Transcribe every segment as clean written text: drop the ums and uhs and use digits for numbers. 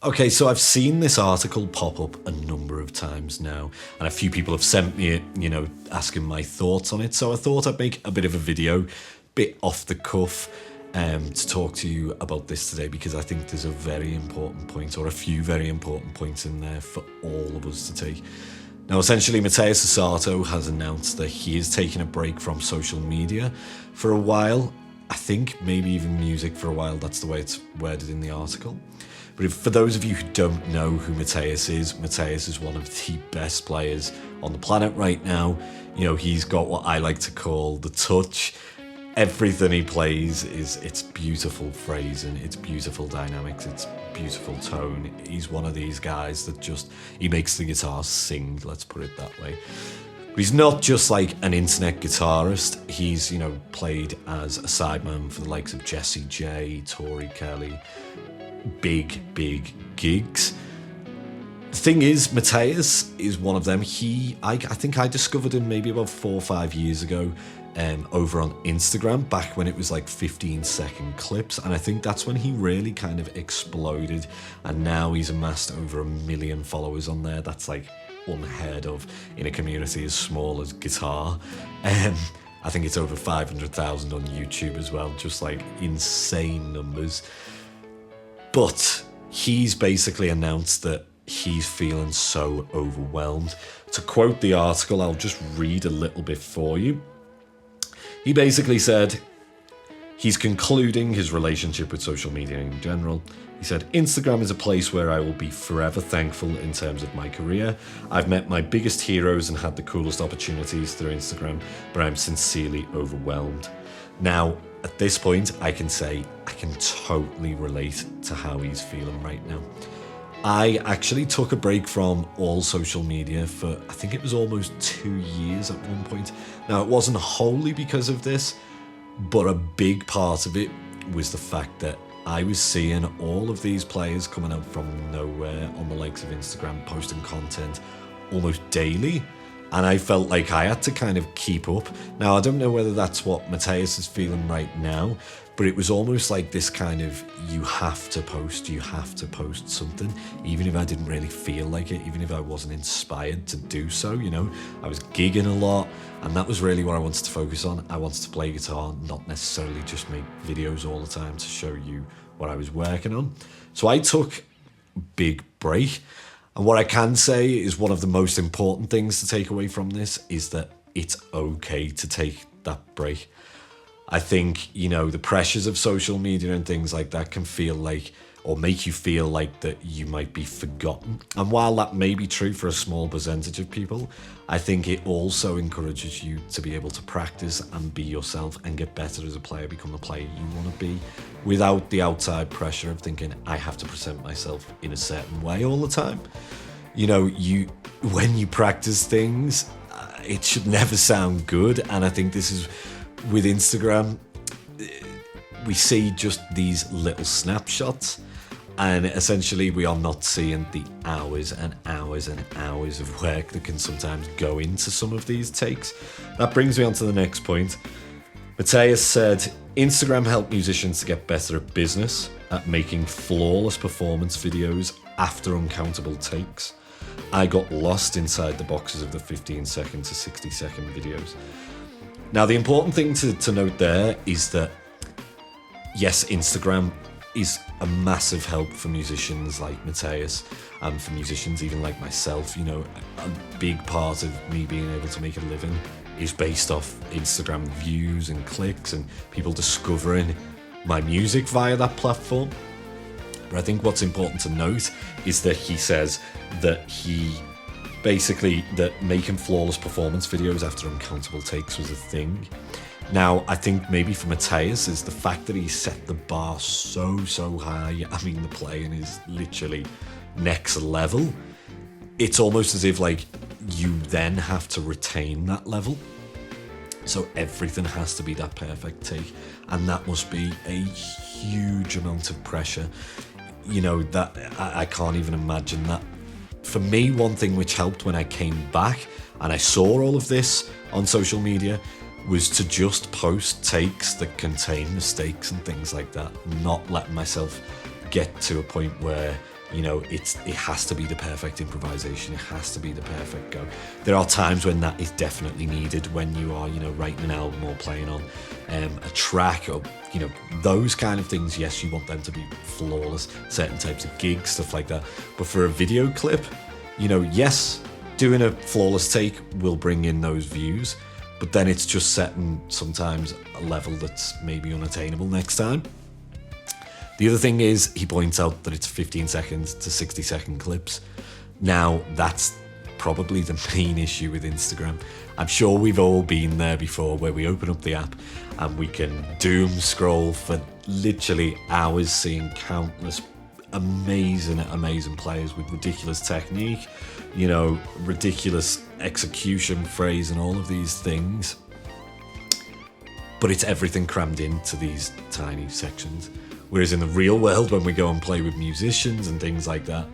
Okay, so I've seen this article pop up a number of times now, and a few people have sent me it, asking my thoughts on it. So I thought I'd make a bit of a video, bit off the cuff, to talk to you about this today, because I think there's a very important point, or a few very important points in there for all of us to take. Now, essentially, Mateus Asato has announced that he is taking a break from social media for a while. I think maybe even music for a while. That's the way it's worded in the article. But for those of you who don't know who Mateus is one of the best players on the planet right now. He's got what I like to call the touch. Everything he plays it's beautiful phrasing, it's beautiful dynamics, it's beautiful tone. He's one of these guys that he makes the guitar sing, let's put it that way. But he's not just like an internet guitarist. He's, played as a sideman for the likes of Jessie J, Tori Kelly, big gigs. The thing is, Mateus is one of them. I think I discovered him maybe about 4 or 5 years ago over on Instagram, back when it was like 15-second clips, and I think that's when he really kind of exploded, and now he's amassed over 1 million followers on there. That's like unheard of in a community as small as guitar. I think it's over 500,000 on YouTube as well, just like insane numbers. But he's basically announced that he's feeling so overwhelmed. To quote the article, I'll just read a little bit for you. He basically said he's concluding his relationship with social media in general. He said, Instagram is a place where I will be forever thankful in terms of my career. I've met my biggest heroes and had the coolest opportunities through Instagram, but I'm sincerely overwhelmed. Now, at this point, I can say I can totally relate to how he's feeling right now. I actually took a break from all social media for, I think it was almost 2 years at one point. Now, it wasn't wholly because of this, but a big part of it was the fact that I was seeing all of these players coming out from nowhere on the likes of Instagram, posting content almost daily. And I felt like I had to kind of keep up. Now, I don't know whether that's what Mateus is feeling right now, but it was almost like this kind of, you have to post something, even if I didn't really feel like it, even if I wasn't inspired to do so, I was gigging a lot, and that was really what I wanted to focus on. I wanted to play guitar, not necessarily just make videos all the time to show you what I was working on. So I took a big break. And what I can say is one of the most important things to take away from this is that it's okay to take that break. I think, the pressures of social media and things like that can feel like, or make you feel like that you might be forgotten. And while that may be true for a small percentage of people, I think it also encourages you to be able to practice and be yourself and get better as a player, become the player you want to be, without the outside pressure of thinking, I have to present myself in a certain way all the time. When you practice things, it should never sound good. And I think this is with Instagram, we see just these little snapshots, and essentially we are not seeing the hours and hours and hours of work that can sometimes go into some of these takes. That brings me on to the next point. Mateus said, Instagram helped musicians to get better at business, at making flawless performance videos after uncountable takes. I got lost inside the boxes of the 15-second to 60-second videos. Now, the important thing to note there is that, yes, Instagram is a massive help for musicians like Mateus, and for musicians even like myself. A big part of me being able to make a living is based off Instagram views and clicks and people discovering my music via that platform. But I think what's important to note is that he says that that making flawless performance videos after uncountable takes was a thing. Now, I think maybe for Mateus is the fact that he set the bar so high. I mean, the playing is literally next level. It's almost as if like you then have to retain that level. So everything has to be that perfect take, and that must be a huge amount of pressure. That I can't even imagine that. For me, one thing which helped when I came back and I saw all of this on social media was to just post takes that contain mistakes and things like that, not letting myself get to a point where You know, it has to be the perfect improvisation. It has to be the perfect go. There are times when that is definitely needed, when you are, you know, writing an album or playing on a track, or, you know, those kind of things. Yes, you want them to be flawless, certain types of gigs, stuff like that. But for a video clip, you know, yes, doing a flawless take will bring in those views, but then it's just setting sometimes a level that's maybe unattainable next time. The other thing is, he points out that it's 15 seconds to 60-second clips. Now, that's probably the main issue with Instagram. I'm sure we've all been there before, where we open up the app and we can doom scroll for literally hours, seeing countless amazing players with ridiculous technique, you know, ridiculous execution, phrase, and all of these things. But it's everything crammed into these tiny sections. Whereas in the real world, when we go and play with musicians and things like that,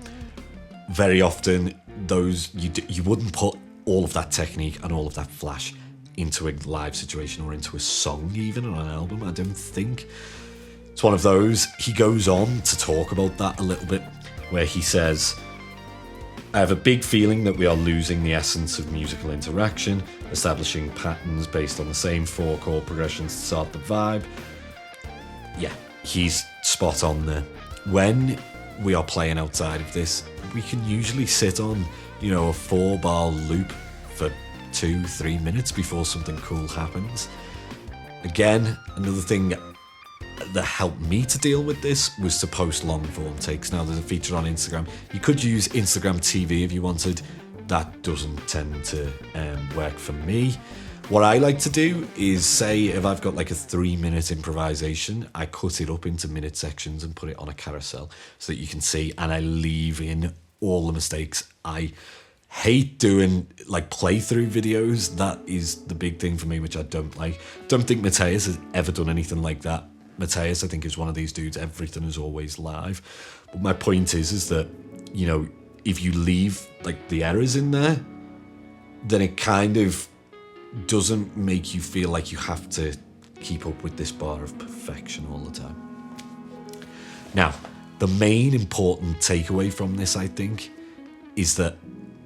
very often those you wouldn't put all of that technique and all of that flash into a live situation or into a song, even on an album. I don't think. It's one of those. He goes on to talk about that a little bit, where he says, I have a big feeling that we are losing the essence of musical interaction, establishing patterns based on the same 4 chord progressions to start the vibe. Yeah, he's spot on there. When we are playing outside of this, we can usually sit on, you know, a 4-bar loop for 2-3 minutes before something cool happens. Again, another thing that helped me to deal with this was to post long form takes. Now, there's a feature on Instagram. You could use Instagram TV if you wanted. That doesn't tend to work for me. What I like to do is, say, if I've got like a 3-minute improvisation, I cut it up into minute sections and put it on a carousel so that you can see, and I leave in all the mistakes. I hate doing like playthrough videos. That is the big thing for me, which I don't like. Don't think Mateus has ever done anything like that. Mateus, I think, is one of these dudes, everything is always live. But my point is that, you know, if you leave like the errors in there, then it kind of doesn't make you feel like you have to keep up with this bar of perfection all the time. Now, the main important takeaway from this, I think, is that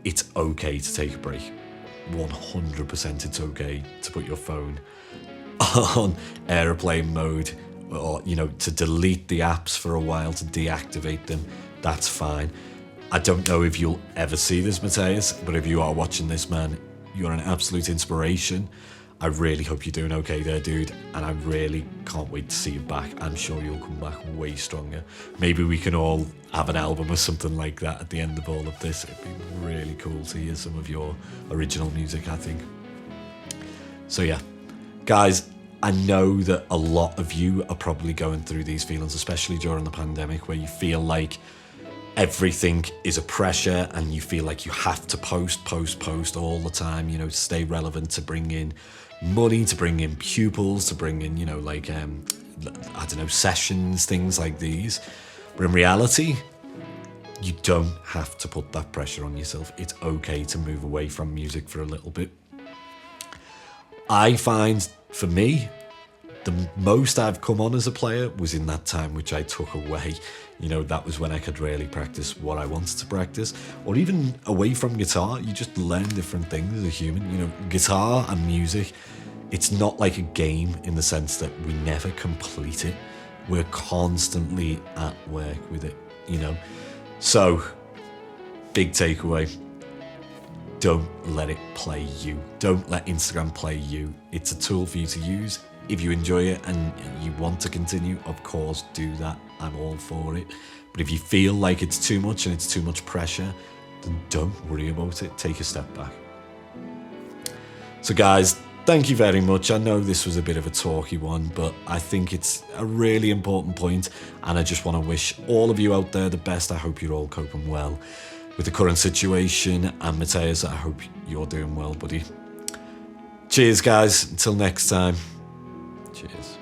it's okay to take a break. 100% it's okay to put your phone on airplane mode, or, you know, to delete the apps for a while, to deactivate them. That's fine. I don't know if you'll ever see this, Mateus, but if you are watching this, man, you're an absolute inspiration. I really hope you're doing okay there, dude, and I really can't wait to see you back. I'm sure you'll come back way stronger. Maybe we can all have an album or something like that at the end of all of this. It'd be really cool to hear some of your original music, I think. So yeah, guys, I know that a lot of you are probably going through these feelings, especially during the pandemic, where you feel like everything is a pressure and you feel like you have to post all the time, you know, to stay relevant, to bring in money, to bring in pupils, to bring in, you know, like, I don't know, sessions, things like these. But in reality, you don't have to put that pressure on yourself. It's okay to move away from music for a little bit. I find, for me, the most I've come on as a player was in that time which I took away. You know, that was when I could really practice what I wanted to practice. Or even away from guitar, you just learn different things as a human. You know, guitar and music, it's not like a game in the sense that we never complete it. We're constantly at work with it, you know. So, big takeaway. Don't let it play you. Don't let Instagram play you. It's a tool for you to use. If you enjoy it and you want to continue, of course, do that. I'm all for it. But if you feel like it's too much and it's too much pressure, then don't worry about it. Take a step back. So guys, thank you very much. I know this was a bit of a talky one, but I think it's a really important point, and I just want to wish all of you out there the best. I hope you're all coping well with the current situation, and Mateus, I hope you're doing well, buddy. Cheers, guys. Until next time. Cheers.